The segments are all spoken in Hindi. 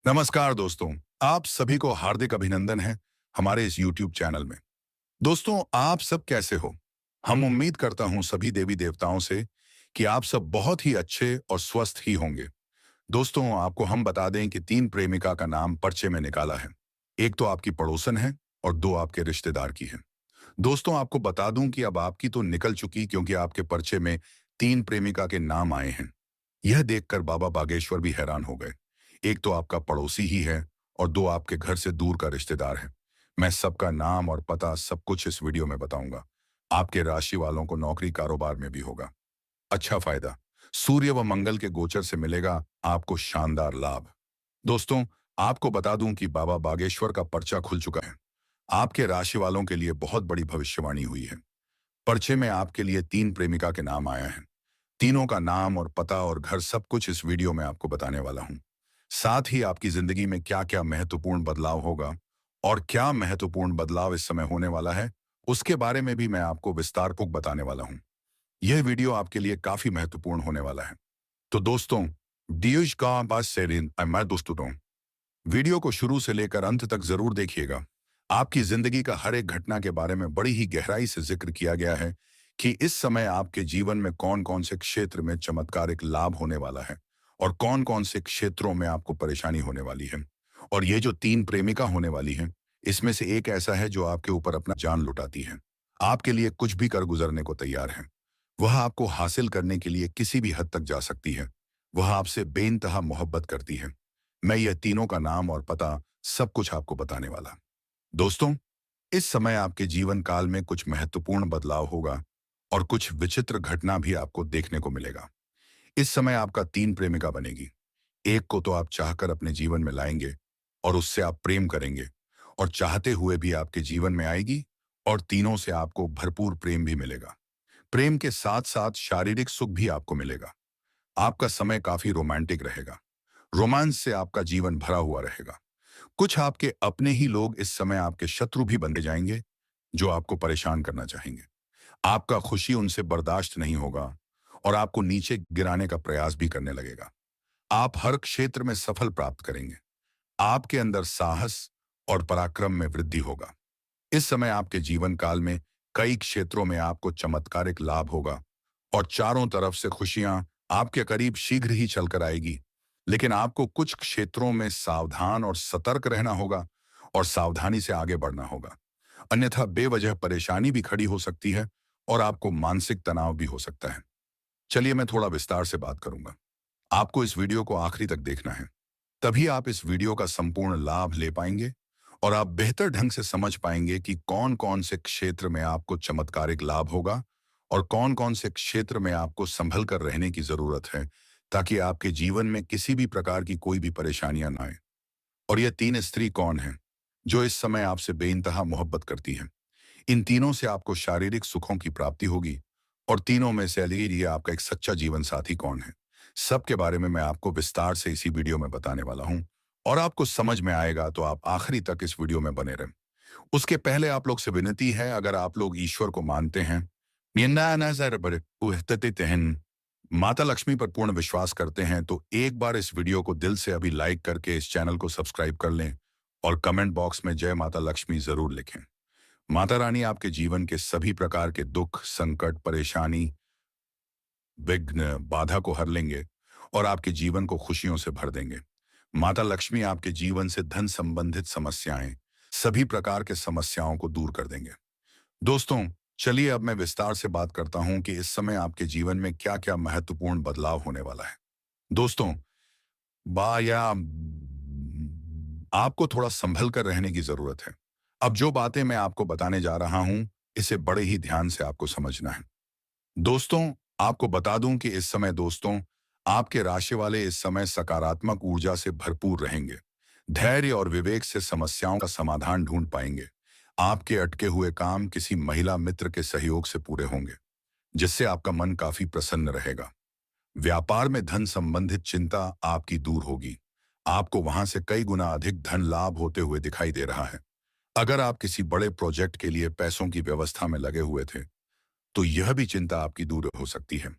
नमस्कार दोस्तों। आप सभी को हार्दिक अभिनंदन है हमारे इस YouTube चैनल में। दोस्तों, आप सब कैसे हो? हम उम्मीद करता हूं सभी देवी देवताओं से कि आप सब बहुत ही अच्छे और स्वस्थ ही होंगे। दोस्तों, आपको हम बता दें कि तीन प्रेमिका का नाम पर्चे में निकाला है। एक तो आपकी पड़ोसन है और दो आपके रिश्तेदार की है। दोस्तों, आपको बता दूं कि अब आपकी तो निकल चुकी, क्योंकि आपके पर्चे में तीन प्रेमिका के नाम आए हैं। यह देखकर बाबा बागेश्वर भी हैरान हो गए। एक तो आपका पड़ोसी ही है और दो आपके घर से दूर का रिश्तेदार है। मैं सबका नाम और पता सब कुछ इस वीडियो में बताऊंगा। आपके राशि वालों को नौकरी कारोबार में भी होगा अच्छा फायदा। सूर्य व मंगल के गोचर से मिलेगा आपको शानदार लाभ। दोस्तों, आपको बता दूं कि बाबा बागेश्वर का पर्चा खुल चुका है। आपके राशि वालों के लिए बहुत बड़ी भविष्यवाणी हुई है। पर्चे में आपके लिए तीन प्रेमिका के नाम आया है। तीनों का नाम और पता और घर सब कुछ इस वीडियो में आपको बताने वाला हूं। साथ ही आपकी जिंदगी में क्या क्या महत्वपूर्ण बदलाव होगा और क्या महत्वपूर्ण बदलाव इस समय होने वाला है, उसके बारे में भी मैं आपको विस्तारपूर्वक बताने वाला हूं। यह वीडियो आपके लिए काफी महत्वपूर्ण होने वाला है। तो दोस्तों, डियूज का बात सेरिन मैं दोस्तों, वीडियो को शुरू से लेकर अंत तक जरूर देखिएगा। आपकी जिंदगी का हर एक घटना के बारे में बड़ी ही गहराई से जिक्र किया गया है कि इस समय आपके जीवन में कौन कौन से क्षेत्र में चमत्कारिक लाभ होने वाला है और कौन कौन से क्षेत्रों में आपको परेशानी होने वाली है। और ये जो तीन प्रेमिका होने वाली है, इसमें से एक ऐसा है जो आपके ऊपर अपना जान लुटाती है। आपके लिए कुछ भी कर गुजरने को तैयार है। वह आपको हासिल करने के लिए किसी भी हद तक जा सकती है। वह आपसे बेइंतहा मोहब्बत करती है। मैं यह तीनों का नाम और पता सब कुछ आपको बताने वाला। दोस्तों, इस समय आपके जीवन काल में कुछ महत्वपूर्ण बदलाव होगा और कुछ विचित्र घटना भी आपको देखने को मिलेगा। इस समय आपका तीन प्रेमिका बनेगी। एक को तो आप चाहकर अपने जीवन में लाएंगे और उससे आप प्रेम करेंगे और चाहते हुए भी आपके जीवन में आएगी, और तीनों से आपको भरपूर प्रेम भी मिलेगा। प्रेम के साथ साथ शारीरिक सुख भी आपको मिलेगा। आपका समय काफी रोमांटिक रहेगा। रोमांस से आपका जीवन भरा हुआ रहेगा। कुछ आपके अपने ही लोग इस समय आपके शत्रु भी बनते जाएंगे, जो आपको परेशान करना चाहेंगे। आपका खुशी उनसे बर्दाश्त नहीं होगा और आपको नीचे गिराने का प्रयास भी करने लगेगा। आप हर क्षेत्र में सफल प्राप्त करेंगे। आपके अंदर साहस और पराक्रम में वृद्धि होगा। इस समय आपके जीवन काल में कई क्षेत्रों में आपको चमत्कारिक लाभ होगा और चारों तरफ से खुशियां आपके करीब शीघ्र ही चलकर आएगी। लेकिन आपको कुछ क्षेत्रों में सावधान और सतर्क रहना होगा और सावधानी से आगे बढ़ना होगा। अन्यथा बेवजह परेशानी भी खड़ी हो सकती है और आपको मानसिक तनाव भी हो सकता है। चलिए मैं थोड़ा विस्तार से बात करूंगा। आपको इस वीडियो को आखिरी तक देखना है। तभी आप इस वीडियो का संपूर्ण लाभ ले पाएंगे और आप बेहतर ढंग से समझ पाएंगे कि कौन कौन से क्षेत्र में आपको चमत्कारिक लाभ होगा और कौन कौन से क्षेत्र में आपको संभल कर रहने की जरूरत है, ताकि आपके जीवन में किसी भी प्रकार की कोई भी परेशानियां ना आए। और यह तीन स्त्री कौन है जो इस समय आपसे बेइंतहा मोहब्बत करती है? इन तीनों से आपको शारीरिक सुखों की प्राप्ति होगी। और तीनों में से ये आपका एक सच्चा जीवन साथी कौन है, सबके बारे में मैं आपको विस्तार से इसी वीडियो में बताने वाला हूं। और आपको समझ में आएगा तो आप आखिरी तक इस वीडियो में बने रहें। उसके पहले आप लोग से विनती है, अगर आप लोग ईश्वर को मानते हैं, माता लक्ष्मी पर पूर्ण विश्वास करते हैं, तो एक बार इस वीडियो को दिल से अभी लाइक करके इस चैनल को सब्सक्राइब कर लें और कमेंट बॉक्स में जय माता लक्ष्मी जरूर लिखें। माता रानी आपके जीवन के सभी प्रकार के दुख, संकट, परेशानी, विघ्न, बाधा को हर लेंगे और आपके जीवन को खुशियों से भर देंगे। माता लक्ष्मी आपके जीवन से धन संबंधित समस्याएं, सभी प्रकार के समस्याओं को दूर कर देंगे। दोस्तों, चलिए अब मैं विस्तार से बात करता हूं कि इस समय आपके जीवन में क्या क्या महत्वपूर्ण बदलाव होने वाला है। दोस्तों, बा या आपको थोड़ा संभल कर रहने की जरूरत है। अब जो बातें मैं आपको बताने जा रहा हूं, इसे बड़े ही ध्यान से आपको समझना है। दोस्तों, आपको बता दूं कि इस समय दोस्तों, आपके राशि वाले इस समय सकारात्मक ऊर्जा से भरपूर रहेंगे। धैर्य और विवेक से समस्याओं का समाधान ढूंढ पाएंगे। आपके अटके हुए काम किसी महिला मित्र के सहयोग से पूरे होंगे, जिससे आपका मन काफी प्रसन्न रहेगा। व्यापार में धन संबंधित चिंता आपकी दूर होगी। आपको वहां से कई गुना अधिक धन लाभ होते हुए दिखाई दे रहा है। अगर आप किसी बड़े प्रोजेक्ट के लिए पैसों की व्यवस्था में लगे हुए थे, तो यह भी चिंता आपकी दूर हो सकती है।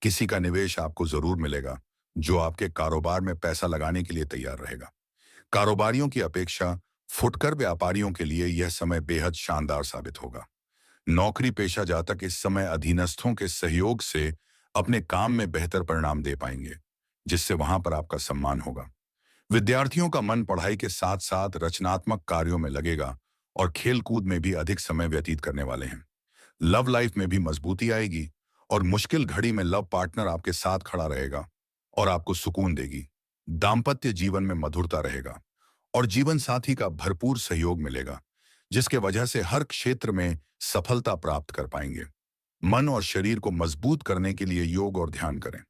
किसी का निवेश आपको जरूर मिलेगा, जो आपके कारोबार में पैसा लगाने के लिए तैयार रहेगा। कारोबारियों की अपेक्षा फुटकर व्यापारियों के लिए यह समय बेहद शानदार साबित होगा। नौकरी पेशा जातक इस समय अधीनस्थों के सहयोग से अपने काम में बेहतर परिणाम दे पाएंगे, जिससे वहां पर आपका सम्मान होगा। विद्यार्थियों का मन पढ़ाई के साथ साथ रचनात्मक कार्यों में लगेगा और खेलकूद में भी अधिक समय व्यतीत करने वाले हैं। लव लाइफ में भी मजबूती आएगी और मुश्किल घड़ी में लव पार्टनर आपके साथ खड़ा रहेगा और आपको सुकून देगी। दाम्पत्य जीवन में मधुरता रहेगा और जीवन साथी का भरपूर सहयोग मिलेगा, जिसके वजह से हर क्षेत्र में सफलता प्राप्त कर पाएंगे। मन और शरीर को मजबूत करने के लिए योग और ध्यान करें।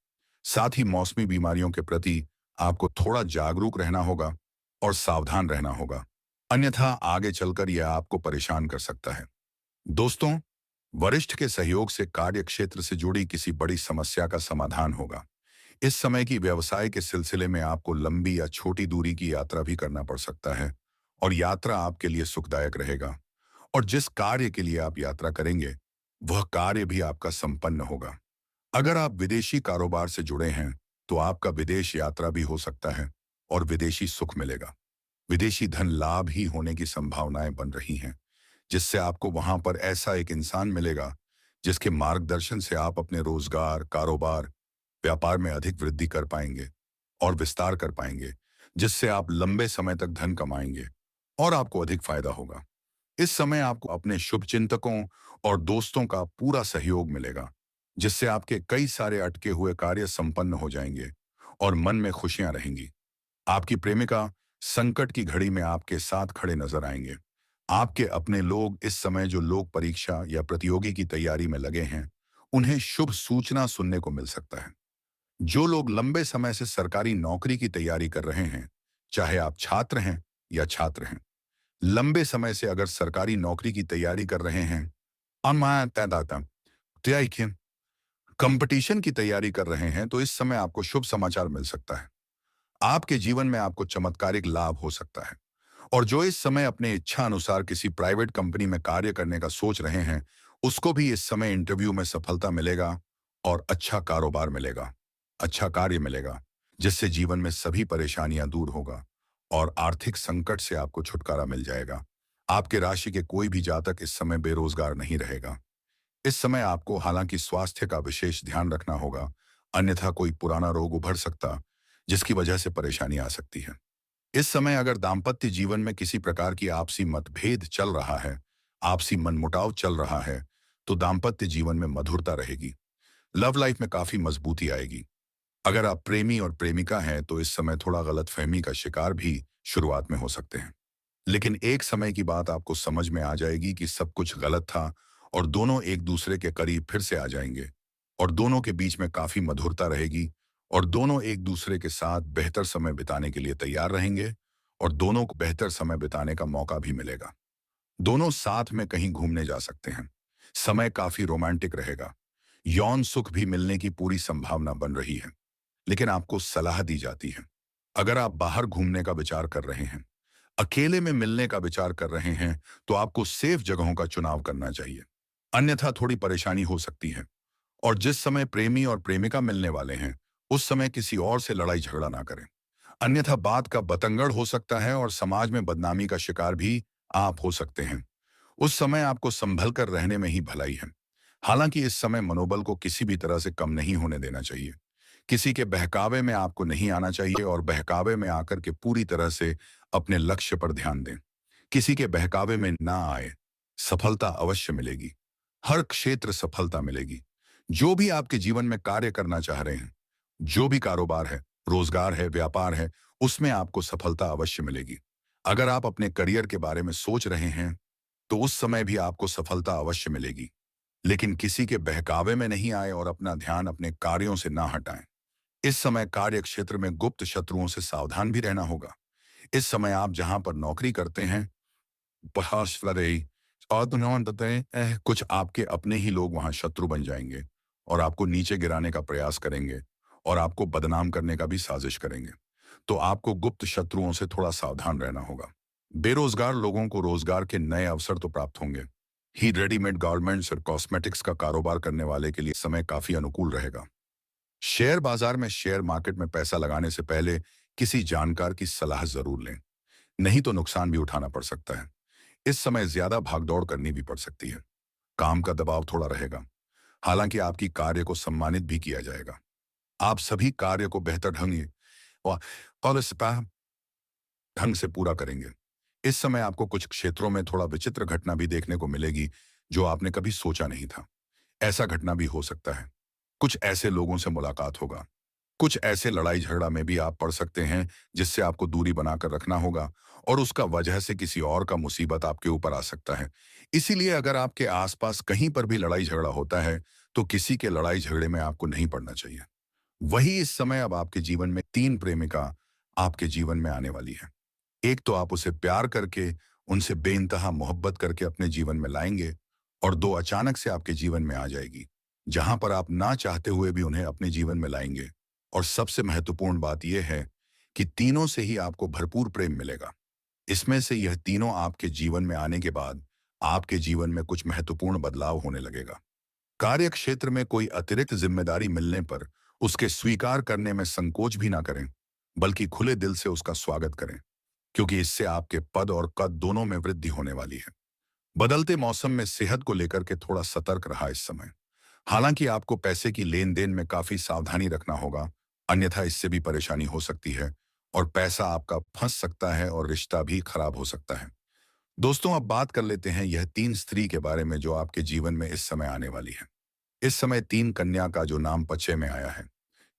साथ ही मौसमी बीमारियों के प्रति आपको थोड़ा जागरूक रहना होगा और सावधान रहना होगा, अन्यथा आगे चलकर यह आपको परेशान कर सकता है। दोस्तों, वरिष्ठ के सहयोग से कार्य क्षेत्र से जुड़ी किसी बड़ी समस्या का समाधान होगा। इस समय की व्यवसाय के सिलसिले में आपको लंबी या छोटी दूरी की यात्रा भी करना पड़ सकता है और यात्रा आपके लिए सुखदायक रहेगा। और जिस कार्य के लिए आप यात्रा करेंगे, वह कार्य भी आपका संपन्न होगा। अगर आप विदेशी कारोबार से जुड़े हैं, तो आपका विदेश यात्रा भी हो सकता है और विदेशी सुख मिलेगा। विदेशी धन लाभ ही होने की संभावनाएं बन रही हैं, जिससे आपको वहां पर ऐसा एक इंसान मिलेगा जिसके मार्गदर्शन से आप अपने रोजगार, कारोबार, व्यापार में अधिक वृद्धि कर पाएंगे और विस्तार कर पाएंगे, जिससे आप लंबे समय तक धन कमाएंगे और आपको अधिक फायदा होगा। इस समय आपको अपने शुभचिंतकों और दोस्तों का पूरा सहयोग मिलेगा, जिससे आपके कई सारे अटके हुए कार्य संपन्न हो जाएंगे और मन में खुशियां रहेंगी। आपकी प्रेमिका संकट की घड़ी में आपके साथ खड़े नजर आएंगे। आपके अपने लोग इस समय जो लोग परीक्षा या प्रतियोगी की तैयारी में लगे हैं, उन्हें शुभ सूचना सुनने को मिल सकता है। जो लोग लंबे समय से सरकारी नौकरी की तैयारी कर रहे हैं, चाहे आप छात्र हैं या छात्र हैं, लंबे समय से अगर सरकारी नौकरी की तैयारी कर रहे हैं, कंपटीशन की तैयारी कर रहे हैं, तो इस समय आपको शुभ समाचार मिल सकता है। आपके जीवन में आपको चमत्कारिक लाभ हो सकता है। और जो इस समय अपने इच्छा अनुसार किसी प्राइवेट कंपनी में कार्य करने का सोच रहे हैं, उसको भी इस समय इंटरव्यू में सफलता मिलेगा और अच्छा कारोबार मिलेगा, अच्छा कार्य मिलेगा, जिससे जीवन में सभी परेशानियां दूर होगा और आर्थिक संकट से आपको छुटकारा मिल जाएगा। आपके राशि के कोई भी जातक इस समय बेरोजगार नहीं रहेगा। इस समय आपको हालांकि स्वास्थ्य का विशेष ध्यान रखना होगा, अन्यथा कोई पुराना रोग उभर सकता, जिसकी वजह से परेशानी आ सकती है। इस समय अगर दाम्पत्य जीवन में किसी प्रकार की आपसी मतभेद चल रहा है, आपसी मनमुटाव चल रहा है, तो दाम्पत्य जीवन में मधुरता रहेगी। लव लाइफ में काफी मजबूती आएगी। अगर आप प्रेमी और प्रेमिका हैं, तो इस समय थोड़ा गलतफहमी का शिकार भी शुरुआत में हो सकते हैं। लेकिन एक समय की बात आपको समझ में आ जाएगी कि सब कुछ गलत था और दोनों एक दूसरे के करीब फिर से आ जाएंगे और दोनों के बीच में काफी मधुरता रहेगी और दोनों एक दूसरे के साथ बेहतर समय बिताने के लिए तैयार रहेंगे और दोनों को बेहतर समय बिताने का मौका भी मिलेगा। दोनों साथ में कहीं घूमने जा सकते हैं। समय काफी रोमांटिक रहेगा। यौन सुख भी मिलने की पूरी संभावना बन रही है। लेकिन आपको सलाह दी जाती है, अगर आप बाहर घूमने का विचार कर रहे हैं, अकेले में मिलने का विचार कर रहे हैं, तो आपको सेफ जगहों का चुनाव करना चाहिए, अन्यथा थोड़ी परेशानी हो सकती है। और जिस समय प्रेमी और प्रेमिका मिलने वाले हैं, उस समय किसी और से लड़ाई झगड़ा ना करें, अन्यथा बात का बतंगड़ हो सकता है और समाज में बदनामी का शिकार भी आप हो सकते हैं। उस समय आपको संभल कर रहने में ही भलाई है। हालांकि इस समय मनोबल को किसी भी तरह से कम नहीं होने देना चाहिए। किसी के बहकावे में आपको नहीं आना चाहिए और बहकावे में आकर के पूरी तरह से अपने लक्ष्य पर ध्यान दें। किसी के बहकावे में ना आए, सफलता अवश्य मिलेगी। हर क्षेत्र सफलता मिलेगी। जो भी आपके जीवन में कार्य करना चाह रहे हैं, जो भी कारोबार है, रोजगार है, व्यापार है, उसमें आपको सफलता अवश्य मिलेगी। अगर आप अपने करियर के बारे में सोच रहे हैं, तो उस समय भी आपको सफलता अवश्य मिलेगी। लेकिन किसी के बहकावे में नहीं आए और अपना ध्यान अपने कार्यों से ना हटाएं। इस समय कार्य क्षेत्र में गुप्त शत्रुओं से सावधान भी रहना होगा। इस समय आप जहां पर नौकरी करते हैं, कुछ आपके अपने ही लोग वहां शत्रु बन जाएंगे और आपको नीचे गिराने का प्रयास करेंगे और आपको बदनाम करने का भी साजिश करेंगे। तो आपको गुप्त शत्रुओं से थोड़ा सावधान रहना होगा। बेरोजगार लोगों को रोजगार के नए अवसर तो प्राप्त होंगे ही। रेडीमेड गारमेंट्स और कॉस्मेटिक्स का कारोबार करने वाले के लिए समय काफी अनुकूल रहेगा। शेयर बाजार में शेयर मार्केट में पैसा लगाने से पहले किसी जानकार की सलाह जरूर लें। नहीं तो नुकसान भी उठाना पड़ सकता है। इस समय ज्यादा भागदौड़ करनी भी पड़ सकती है। काम का दबाव थोड़ा रहेगा। हालांकि आपकी कार्य को सम्मानित भी किया जाएगा। आप सभी कार्य को बेहतर और और इस ढंग से पूरा करेंगे। इस समय आपको कुछ क्षेत्रों में थोड़ा विचित्र घटना भी देखने को मिलेगी जो आपने कभी सोचा नहीं था। ऐसा घटना भी हो सकता है। कुछ ऐसे लोगों से मुलाकात होगा। कुछ ऐसे लड़ाई झगड़ा में भी आप पड़ सकते हैं जिससे आपको दूरी बनाकर रखना होगा और उसका वजह से किसी और का मुसीबत आपके ऊपर आ सकता है। इसीलिए अगर आपके आसपास कहीं पर भी लड़ाई झगड़ा होता है तो किसी के लड़ाई झगड़े में आपको नहीं पड़ना चाहिए। वही इस समय अब आपके जीवन में 3 प्रेमिका आपके जीवन में आने वाली है। एक तो आप उसे प्यार करके, उनसे बेइंतहा मोहब्बत करके अपने जीवन में लाएंगे और 2 अचानक से आपके जीवन में आ जाएगी, जहां पर आप ना चाहते हुए भी उन्हें अपने जीवन में लाएंगे। और सबसे महत्वपूर्ण बात यह है कि तीनों से ही आपको भरपूर प्रेम मिलेगा। इसमें से यह तीनों आपके जीवन में आने के बाद आपके जीवन में कुछ महत्वपूर्ण बदलाव होने लगेगा। कार्य क्षेत्र में कोई अतिरिक्त जिम्मेदारी मिलने पर उसके स्वीकार करने में संकोच भी ना करें, बल्कि खुले दिल से उसका स्वागत करें, क्योंकि इससे आपके पद और कद दोनों में वृद्धि होने वाली है। बदलते मौसम में सेहत को लेकर के थोड़ा सतर्क रहा इस समय। हालांकि आपको पैसे की लेन देन में काफी सावधानी रखना होगा, अन्यथा इससे भी परेशानी हो सकती है और पैसा आपका फंस सकता है और रिश्ता भी खराब हो सकता है। दोस्तों, अब बात कर लेते हैं यह 3 स्त्री के बारे में जो आपके जीवन में इस समय आने वाली है। इस समय 3 कन्या का जो नाम पचे में आया है,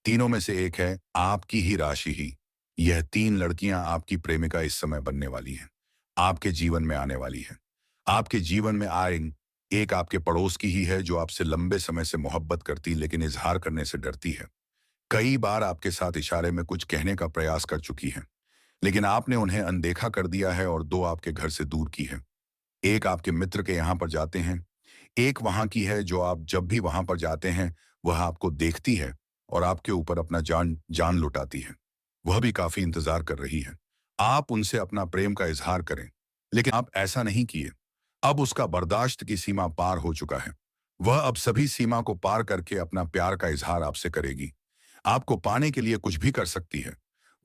तीनों में से एक है आपकी ही राशि ही। यह 3 लड़कियां आपकी प्रेमिका इस समय बनने वाली हैं, आपके जीवन में आने वाली हैं। आपके जीवन में आएंगी। एक आपके पड़ोस की ही है जो आपसे लंबे समय से मोहब्बत करती लेकिन इजहार करने से डरती है। कई बार आपके साथ इशारे में कुछ कहने का प्रयास कर चुकी है, लेकिन आपने उन्हें अनदेखा कर दिया है और 2 आपके घर से दूर की है। एक आपके मित्र के यहाँ पर जाते हैं, एक वहां की है जो आप जब भी वहां पर जाते हैं वह आपको देखती है और आपके ऊपर अपना जान जान लुटाती है। वह भी काफी इंतजार कर रही है। आप उनसे अपना प्रेम का इजहार करें, लेकिन आप ऐसा नहीं किए। अब उसका बर्दाश्त की सीमा पार हो चुका है। वह अब सभी सीमा को पार करके अपना प्यार का इजहार आपसे करेगी। आपको पाने के लिए कुछ भी कर सकती है।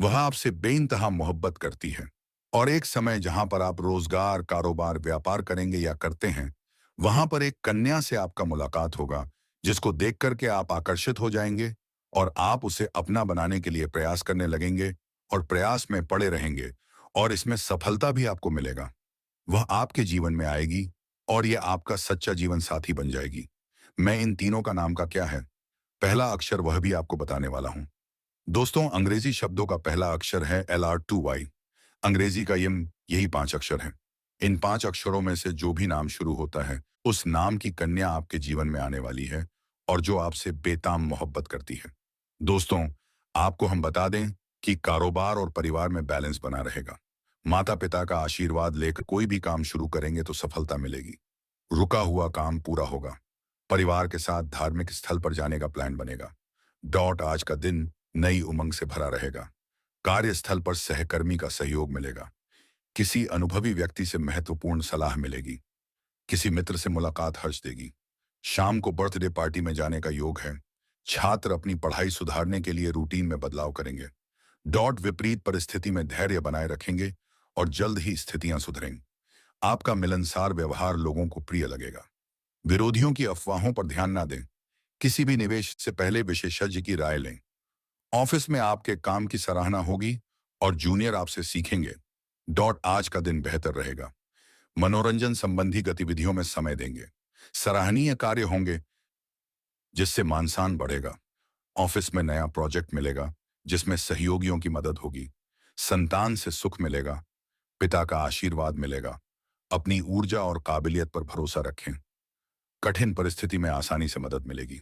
वह आपसे बेइंतहा मोहब्बत करती है और एक समय जहां पर आप रोजगार, कारोबार, व्यापार करेंगे या करते हैं, वहां पर एक कन्या से आपका मुलाकात होगा जिसको देख करके आप आकर्षित हो जाएंगे और आप उसे अपना बनाने के लिए प्रयास करने लगेंगे और प्रयास में पड़े रहेंगे और इसमें सफलता भी आपको मिलेगा। वह आपके जीवन में आएगी और यह आपका सच्चा जीवन साथी बन जाएगी। मैं इन तीनों का नाम का क्या है, पहला अक्षर वह भी आपको बताने वाला हूं। दोस्तों, अंग्रेजी शब्दों का पहला अक्षर है LR2Y। अंग्रेजी का यही 5 अक्षर हैं। इन 5 अक्षरों में से जो भी नाम शुरू होता है, उस नाम की कन्या आपके जीवन में आने वाली है और जो आपसे बेताम मोहब्बत करती है। दोस्तों, आपको हम बता दें कि कारोबार और परिवार में बैलेंस बना रहेगा। माता पिता का आशीर्वाद लेकर कोई भी काम शुरू करेंगे तो सफलता मिलेगी। रुका हुआ काम पूरा होगा। परिवार के साथ धार्मिक स्थल पर जाने का प्लान बनेगा। आज का दिन नई उमंग से भरा रहेगा। कार्यस्थल पर सहकर्मी का सहयोग मिलेगा। किसी अनुभवी व्यक्ति से महत्वपूर्ण सलाह मिलेगी। किसी मित्र से मुलाकात हर्ष देगी। शाम को बर्थडे पार्टी में जाने का योग है। छात्र अपनी पढ़ाई सुधारने के लिए रूटीन में बदलाव करेंगे। विपरीत परिस्थिति में धैर्य बनाए रखेंगे और जल्द ही स्थितियां सुधरेंगी। आपका मिलनसार व्यवहार लोगों को प्रिय लगेगा। विरोधियों की अफवाहों पर ध्यान ना दें। किसी भी निवेश से पहले विशेषज्ञ की राय लें। ऑफिस में आपके काम की सराहना होगी और जूनियर आपसे सीखेंगे। आज का दिन बेहतर रहेगा। मनोरंजन संबंधी गतिविधियों में समय देंगे। सराहनीय कार्य होंगे जिससे मानसान बढ़ेगा। ऑफिस में नया प्रोजेक्ट मिलेगा जिसमें सहयोगियों की मदद होगी। संतान से सुख मिलेगा। पिता का आशीर्वाद मिलेगा। अपनी ऊर्जा और काबिलियत पर भरोसा रखें। कठिन परिस्थिति में आसानी से मदद मिलेगी।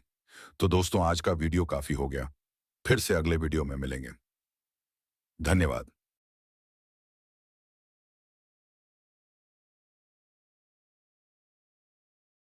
तो दोस्तों, आज का वीडियो काफी हो गया। फिर से अगले वीडियो में मिलेंगे। धन्यवाद।